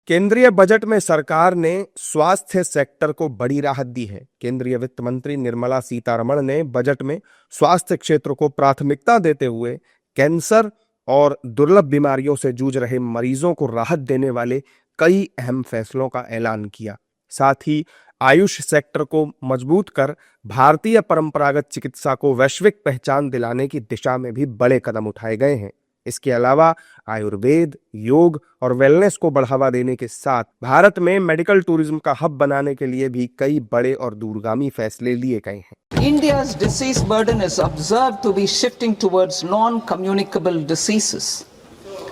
केंद्रीय बजट में सरकार ने स्वास्थ्य सेक्टर को बड़ी राहत दी है। केंद्रीय वित्त मंत्री निर्मला सीतारमण ने बजट में स्वास्थ्य क्षेत्र को प्राथमिकता देते हुए कैंसर और दुर्लभ बीमारियों से जूझ रहे मरीजों को राहत देने वाले कई अहम फैसलों का ऐलान किया। साथ ही आयुष सेक्टर को मजबूत कर भारतीय परंपरागत चिकित्सा को वैश्विक पहचान दिलाने की दिशा में भी बड़े कदम उठाए गए हैं। इसके अलावा आयुर्वेद, योग और वेलनेस को बढ़ावा देने के साथ भारत में मेडिकल टूरिज्म का हब बनाने के लिए भी कई बड़े और दूरगामी फैसले लिए गए हैं। India's disease burden is observed to be shifting towards non-communicable diseases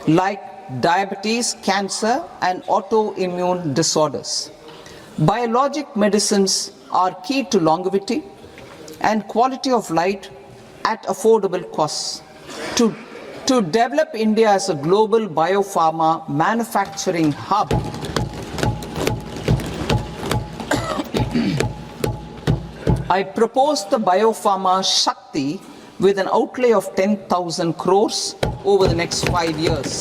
like diabetes, cancer, and autoimmune disorders. Biologic medicines are key to longevity and quality of life at affordable costs. To develop India as a global biopharma manufacturing hub, I propose the Biopharma Shakti with an outlay of 10,000 crores over the next 5 years.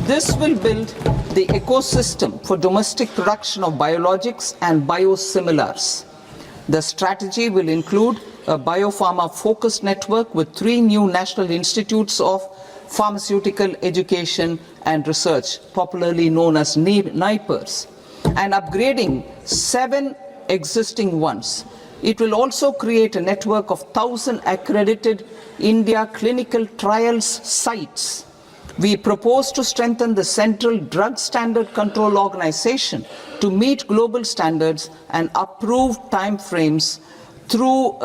This will build the ecosystem for domestic production of biologics and biosimilars. The strategy will include a biopharma focused network with 3 new national institutes of pharmaceutical education and research, popularly known as NIPERS, and upgrading 7 existing ones. It will also create a network of 1,000 accredited India clinical trials sites. We propose to strengthen the Central Drug Standard Control Organization to meet global standards and approve timeframes through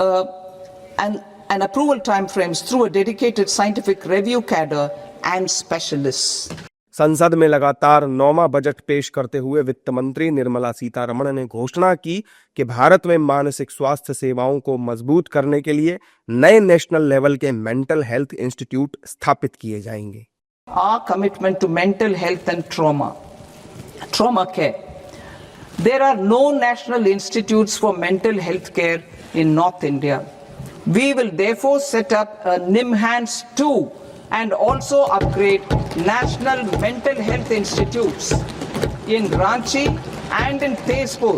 and approval timeframes through a dedicated scientific review cadre and specialists. संसद में लगातार 9वां budget पेश करते हुए वित्त मंत्री निर्मला सीतारमण ने घोषणा की कि भारत में मानसिक स्वास्थ्य सेवाओं को मजबूत करने के लिए नए नेशनल लेवल के मेंटल हेल्थ इंस्टीट्यूट स्थापित किए जाएंगे। Our commitment to mental health and trauma care. There are no national institutes for mental health care in North India. We will therefore set up a NIMHANS 2 and also upgrade national mental health institutes in Ranchi and in Tezpur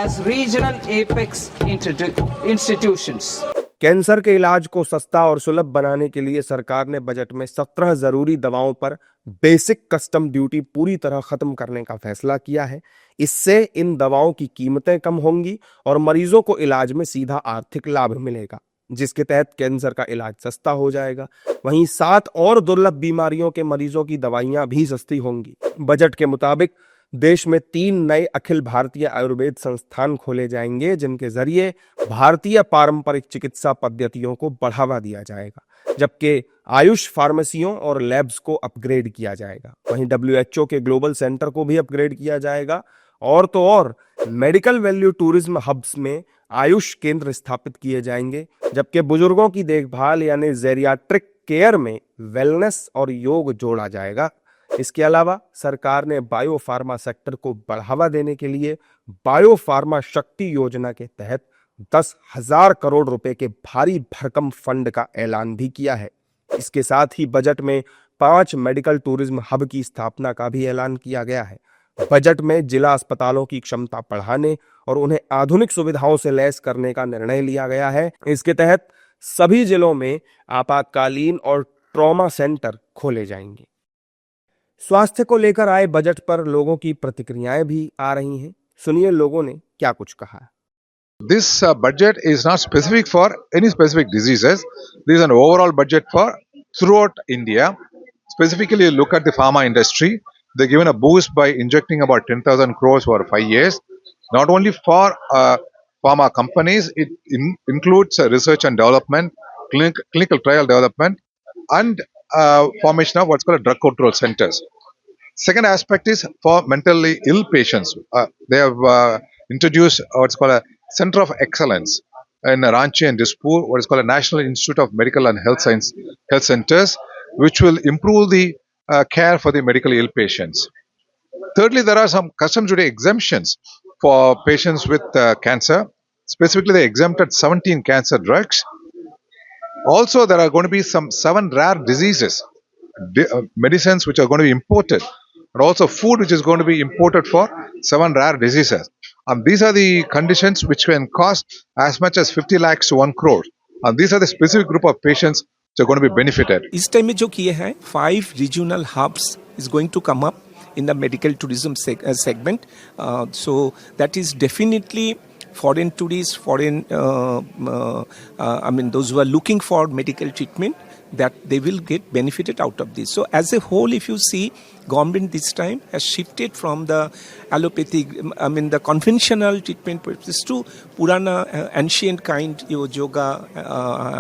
as regional apex institutions. Cancer के इलाज को सस्ता और सुलभ बनाने के लिए सरकार ने बजट में 17 जरूरी दवाओं पर बेसिक कस्टम ड्यूटी पूरी तरह खत्म करने का फैसला किया है। इससे इन दवाओं की कीमतें कम होंगी और मरीजों को इलाज में सीधा आर्थिक लाभ मिलेगा, जिसके तहत कैंसर का इलाज सस्ता हो जाएगा। वहीं 7 और दुर्लभ बीमारियों के मरीजों की दवाइयां भी सस्ती होंगी। बजट के मुताबिक देश में 3 नए अखिल भारतीय आयुर्वेद संस्थान खोले जाएंगे, जिनके जरिए भारतीय पारंपरिक चिकित्सा पद्धतियों को बढ़ावा दिया जाएगा, जबकि आयुष फार्मेसियों और लैब्स को अपग्रेड किया जाएगा। वहीं WHO के ग्लोबल सेंटर को भी अपग्रेड किया जाएगा और तो और मेडिकल वैल्यू टूरिज्म हब्स में आयुष केंद्र स्थापित किए जाएंगे, जबकि बुजुर्गों की देखभाल यानी जेरियाट्रिक केयर में वेलनेस और योग जोड़ा जाएगा। इसके अलावा सरकार ने बायोफार्मा सेक्टर को बढ़ावा देने के लिए बायोफार्मा शक्ति योजना के तहत 10,000 करोड़ रुपए के भारी भरकम फंड का ऐलान भी किया है। इसके साथ ही बजट में 5 मेडिकल टूरिज्म हब की स्थापना का भी ऐलान किया गया है। बजट में जिला अस्पतालों की क्षमता बढ़ाने और उन्हें आधुनिक सुविधाओं से लैस करने का निर्णय लिया गया है। इसके तहत सभी जिलों में आपातकालीन और ट्रॉमा सेंटर खोले जाएंगे। स्वास्थ्य को लेकर आए बजट पर लोगों की प्रतिक्रियाएं भी आ रही हैं। सुनिए लोगों ने क्या कुछ कहा है। This budget is not specific for any specific diseases. This is an overall budget for throughout India. Specifically, look at the pharma industry. They're given a boost by injecting about 10,000 crores for 5 years. Not only for pharma companies, it includes research and development, clinical trial development, and formation of what's called drug control centers. Second aspect is for mentally ill patients. They have introduced what's called a Center of Excellence in Ranchi and Dispur, what is called a National Institute of Medical and Health Centers, which will improve the care for the medically ill patients. Thirdly, there are some customs duty exemptions for patients with cancer. Specifically, they exempted 17 cancer drugs. Also, there are going to be some 7 rare diseases, medicines which are going to be imported and also food which is going to be imported for 7 rare diseases. And these are the conditions which can cost as much as 50 lakhs to 1 crore. And these are the specific group of patients which are going to be benefited. इस time में जो किए हैं 5 regional hubs is going to come up in the medical tourism segment. So that is definitely foreign tourists, I mean those who are looking for medical treatment, that they will get benefited out of this. So as a whole, if you see, government this time has shifted from the allopathic, I mean the conventional treatment practice to Purana, ancient kind, yoga,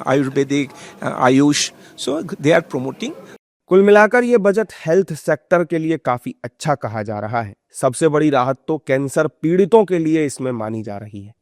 Ayurvedic, Ayush. So they are promoting. कुल मिलाकर ये budget health sector के लिए काफी अच्छा कहा जा रहा है। सबसे बड़ी राहत तो कैंसर पीड़ितों के लिए इसमें मानी जा रही है।